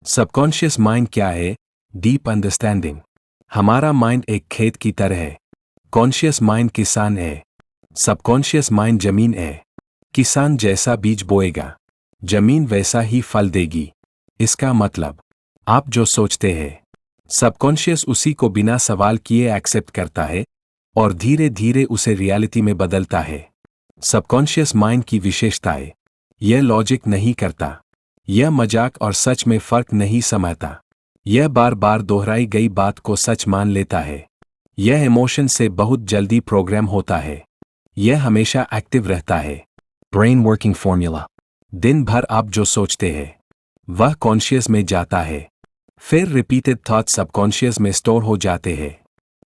Subconscious mind क्या है? Deep understanding. हमारा माइंड एक खेत की तरह है। कॉन्शियस माइंड किसान है। सबकॉन्शियस माइंड जमीन है। किसान जैसा बीज बोएगा, जमीन वैसा ही फल देगी। इसका मतलब, आप जो सोचते हैं, सबकॉन्शियस उसी को बिना सवाल किए एक्सेप्ट करता है और धीरे धीरे उसे रियलिटी में बदलता है। सबकॉन्शियस माइंड की विशेषताएं: यह लॉजिक नहीं करता, यह मजाक और सच में फर्क नहीं समझता, यह बार बार दोहराई गई बात को सच मान लेता है, यह इमोशन से बहुत जल्दी प्रोग्राम होता है, यह हमेशा एक्टिव रहता है। ब्रेन वर्किंग फॉर्मूला: दिन भर आप जो सोचते हैं वह कॉन्शियस में जाता है, फिर रिपीटेड थॉट्स सबकॉन्शियस में स्टोर हो जाते हैं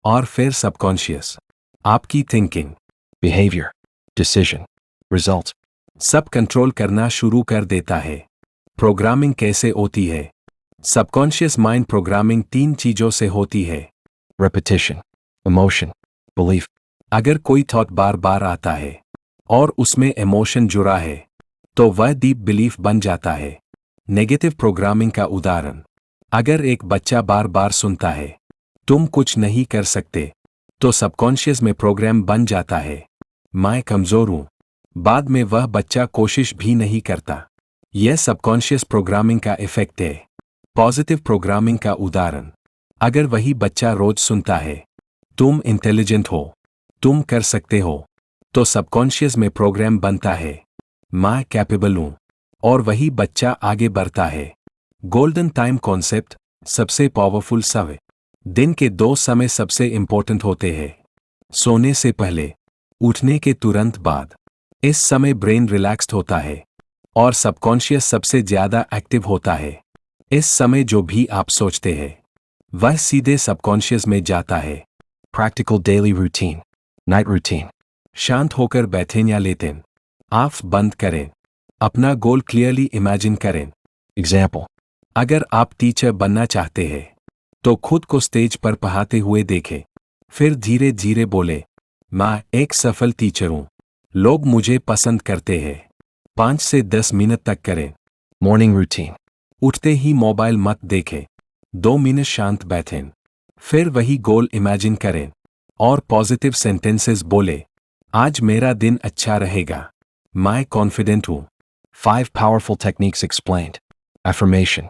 और फिर सबकॉन्शियस आपकी थिंकिंग, बिहेवियर, डिसीजन, रिजल्ट सब कंट्रोल करना शुरू कर देता है। प्रोग्रामिंग कैसे होती है? सबकॉन्शियस माइंड प्रोग्रामिंग 3 चीजों से होती है: रेपिटेशन, इमोशन, बिलीफ। अगर कोई थॉट बार बार आता है और उसमें इमोशन जुड़ा है तो वह डीप बिलीफ बन जाता है। नेगेटिव प्रोग्रामिंग का उदाहरण: अगर एक बच्चा बार बार सुनता है तुम कुछ नहीं कर सकते, तो सबकॉन्शियस में प्रोग्राम बन जाता है, मैं कमजोर हूं। बाद में वह बच्चा कोशिश भी नहीं करता। यह सबकॉन्शियस प्रोग्रामिंग का इफेक्ट है। पॉजिटिव प्रोग्रामिंग का उदाहरण: अगर वही बच्चा रोज सुनता है तुम इंटेलिजेंट हो, तुम कर सकते हो, तो सबकॉन्शियस में प्रोग्राम बनता है, मैं कैपेबल हूं, और वही बच्चा आगे बढ़ता है। गोल्डन टाइम कॉन्सेप्ट: सबसे पावरफुल समय दिन के 2 समय सबसे इंपॉर्टेंट होते हैं: सोने से पहले, उठने के तुरंत बाद। इस समय ब्रेन रिलैक्स्ड होता है और सबकॉन्शियस सबसे ज्यादा एक्टिव होता है। इस समय जो भी आप सोचते हैं वह सीधे सबकॉन्शियस में जाता है। Practical daily routine, night routine: शांत होकर बैठें या लेटें, आंख बंद करें, अपना गोल क्लियरली इमेजिन करें। एग्जाम्पल: अगर आप टीचर बनना चाहते हैं तो खुद को स्टेज पर पढ़ाते हुए देखें, फिर धीरे धीरे बोले, मैं एक सफल टीचर हूं, लोग मुझे पसंद करते हैं। 5 से 10 मिनट तक करें। मॉर्निंग रूटीन: उठते ही मोबाइल मत देखें, 2 मिनट शांत बैठें, फिर वही गोल इमेजिन करें और पॉजिटिव सेंटेंसेस बोले, आज मेरा दिन अच्छा रहेगा, मैं कॉन्फिडेंट हूं। 5 powerful techniques explained. Affirmation: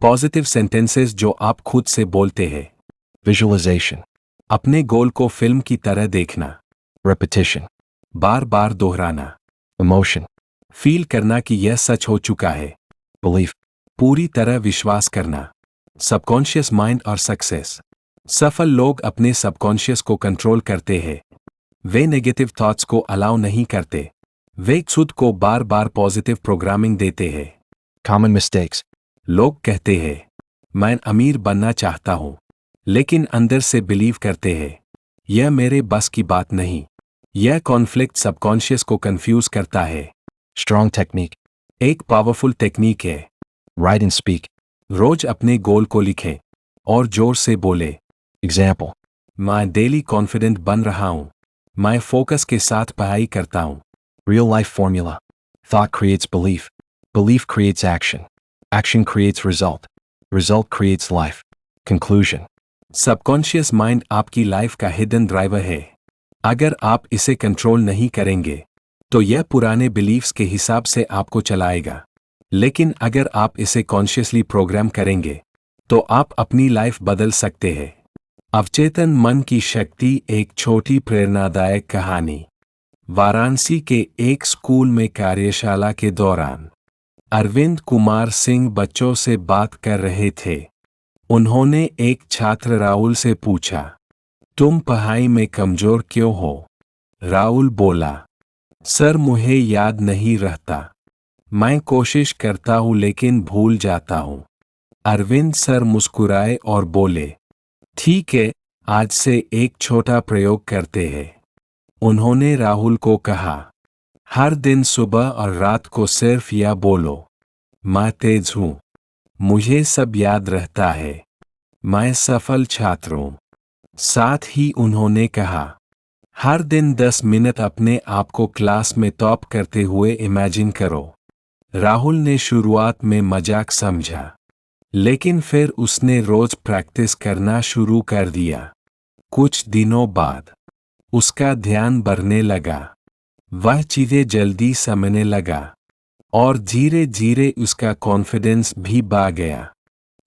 positive sentences जो आप खुद से बोलते हैं। विजुअलाइजेशन: अपने गोल को फिल्म की तरह देखना। रेपिटेशन: बार बार दोहराना। इमोशन: फील करना कि यह सच हो चुका है। बिलीफ: पूरी तरह विश्वास करना। सबकॉन्शियस माइंड और सक्सेस: सफल लोग अपने सबकॉन्शियस को कंट्रोल करते हैं। वे नेगेटिव थॉट्स को अलाउ नहीं करते, वे खुद को बार बार पॉजिटिव प्रोग्रामिंग देते हैं। कॉमन मिस्टेक्स: लोग कहते हैं, मैं अमीर बनना चाहता हूं, लेकिन अंदर से बिलीव करते हैं, यह मेरे बस की बात नहीं। यह कॉन्फ्लिक्ट सबकॉन्शियस को कंफ्यूज करता है। स्ट्रॉन्ग टेक्निक: एक पावरफुल टेक्निक है, राइट एंड स्पीक। रोज अपने गोल को लिखें और जोर से बोले। एग्जाम्पल: मैं डेली कॉन्फिडेंट बन रहा हूं, मैं फोकस के साथ पढ़ाई करता हूं। Real life formula: thought creates belief, belief creates action, action creates result, result creates life. Conclusion: subconscious mind आपकी लाइफ का हिडन ड्राइवर है। अगर आप इसे कंट्रोल नहीं करेंगे तो यह पुराने बिलीफ्स के हिसाब से आपको चलाएगा, लेकिन अगर आप इसे कॉन्शियसली प्रोग्राम करेंगे तो आप अपनी लाइफ बदल सकते हैं। अवचेतन मन की शक्ति: एक छोटी प्रेरणादायक कहानी। वाराणसी के एक स्कूल में कार्यशाला के दौरान अरविंद कुमार सिंह बच्चों से बात कर रहे थे। उन्होंने एक छात्र राहुल से पूछा, तुम पढ़ाई में कमजोर क्यों हो? राहुल बोला, सर मुझे याद नहीं रहता, मैं कोशिश करता हूं लेकिन भूल जाता हूं। अरविंद सर मुस्कुराए और बोले, ठीक है, आज से एक छोटा प्रयोग करते हैं। उन्होंने राहुल को कहा, हर दिन सुबह और रात को सिर्फ यह बोलो, मैं तेज हूं, मुझे सब याद रहता है, मैं सफल छात्र हूं। साथ ही उन्होंने कहा, हर दिन 10 मिनट अपने आप को क्लास में टॉप करते हुए इमेजिन करो। राहुल ने शुरुआत में मजाक समझा, लेकिन फिर उसने रोज प्रैक्टिस करना शुरू कर दिया। कुछ दिनों बाद उसका ध्यान बढ़ने लगा, वह चीजें जल्दी समझने लगा और धीरे धीरे उसका कॉन्फिडेंस भी बढ़ गया।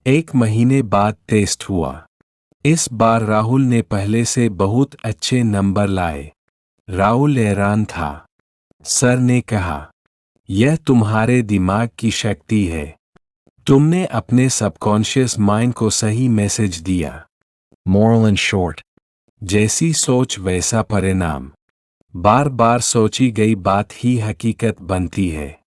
1 महीने बाद टेस्ट हुआ। इस बार राहुल ने पहले से बहुत अच्छे नंबर लाए। राहुल हैरान था। सर ने कहा, यह तुम्हारे दिमाग की शक्ति है। तुमने अपने सबकॉन्शियस माइंड को सही मैसेज दिया। Moral in short, जैसी सोच वैसा परिणाम। बार बार सोची गई बात ही हकीकत बनती है।